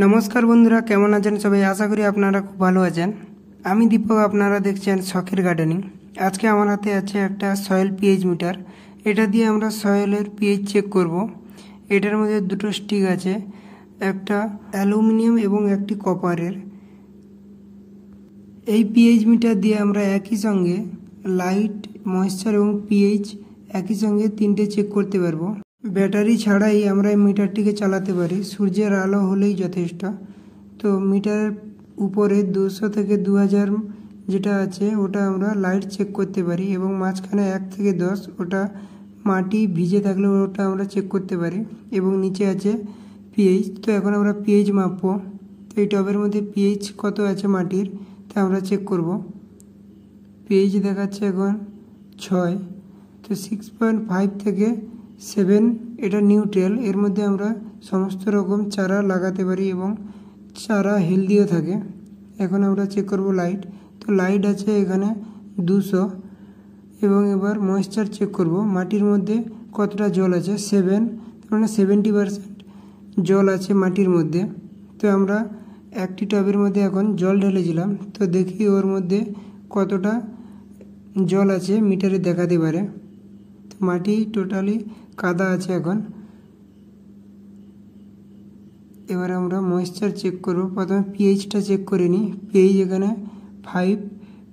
नमस्कार बंधुरा केमन आছেন सबाई आशा करी आपनारा खूब भालो आছেন। आमी दीपक आपनारा देखছেন शखेर गार्डनिंग। आज के आमार हाथे आछे एकटा सয়েল पीएच मीटार। एटा दिए आमरा सয়েলের पीएच चेक करब। एटार मধ্যে দুটো স্টিক আছে, একটা অ্যালুমিনিয়াম এবং একটি কপারের। এই पीएच मीटार দিয়ে আমরা একই সঙ্গে লাইট, ময়েশ্চার এবং पीएच একই সঙ্গে তিনটে চেক করতে পারবো। ব্যাটারি ছাড়াই আমরা মিটারটিকে চালাতে পারি, সূর্যের আলো হলেই যথেষ্ট। তো মিটারের উপরে 200 থেকে 2000 যেটা আছে ওটা আমরা লাইট চেক করতে পারি এবং মাঝখানে 1 থেকে 10 ওটা মাটি ভিজে থাকলে ওটা আমরা চেক করতে পারি এবং নিচে আছে পিএইচ। তো এখন আমরা পিএইচ মাপবো। তো এই টবের মধ্যে পিএইচ কত আছে মাটির তা আমরা চেক করব। পিএইচ দেখাচ্ছে এখন 6। তো 6.5 থেকে 7 এটা নিউট্রাল। এর মধ্যে আমরা সমস্ত রকম চারা লাগাতে পারি এবং চারা হেলদিও থাকে। এখন আমরা চেক করব লাইট। তো লাইট আছে এখানে 200 এবং এবার ময়েশ্চার চেক করব। মাটির মধ্যে কতটা জল আছে 7, মানে 70% জল আছে মাটির মধ্যে। তো আমরা একটি টবের মধ্যে এখন জল ঢেলেছিলাম, তো দেখি ওর মধ্যে কতটা জল আছে মিটারে দেখাতে পারে। তো মাটি টোটালি কাদা আছে এখন। এবার আমরা ময়েশ্চার চেক করব। প্রথমে পিএইচটা চেক করে নিই। পিএইচ এখানে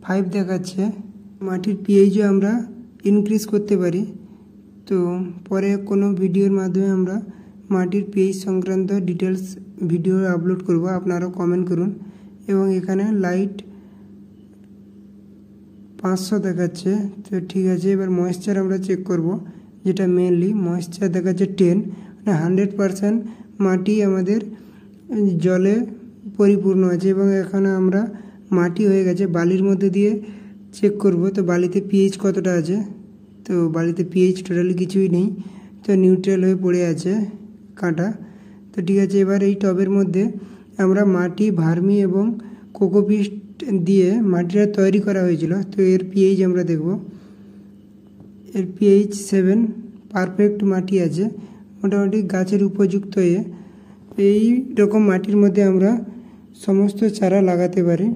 5 দেখাচ্ছে। মাটির পিএইচও আমরা ইনক্রিজ করতে পারি। তো পরে কোনো ভিডিওর মাধ্যমে আমরা মাটির পিএইচ সংক্রান্ত ডিটেলস ভিডিও আপলোড করব, আপনারাও কমেন্ট করুন। এবং এখানে লাইট 500 দেখাচ্ছে। তো ঠিক আছে, এবার ময়েশ্চার আমরা চেক করব, যেটা মেনলি ময়েশ্চার দেখাচ্ছে 10, মানে 100% মাটি আমাদের জলে পরিপূর্ণ আছে। এবং এখানে আমরা মাটি হয়ে গেছে, বালির মধ্যে দিয়ে চেক করব। তো বালিতে পিএইচ কতটা আছে। তো বালিতে পিএইচ টোটালি কিছুই নেই, তো নিউট্রাল হয়ে পড়ে আছে কাঁটা। তো ঠিক আছে, এবার এই টবের মধ্যে আমরা মাটি, ভার্মি এবং কোকোপিট দিয়ে মাটিটা তৈরি করা হয়েছিল। তো এর পিএইচ আমরা দেখব। এর পিএইচ 7, পারফেক্ট মাটি আছে, মোটামুটি গাছের উপযুক্ত। এই রকম মাটির মধ্যে আমরা সমস্ত চারা লাগাতে পারি।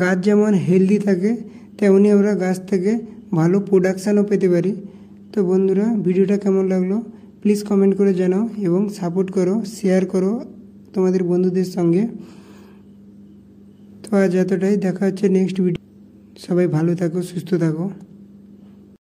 গাছ যেমন হেলদি থাকে তেমনি আমরা গাছ থেকে ভালো প্রোডাকশানও পেতে পারি। তো বন্ধুরা, ভিডিওটা কেমন লাগলো প্লিজ কমেন্ট করে জানাও এবং সাপোর্ট করো, শেয়ার করো তোমাদের বন্ধুদের সঙ্গে। তো আজ এতটাই, দেখা হচ্ছে নেক্সট ভিডিও। সবাই ভালো থাকো, সুস্থ থাকো।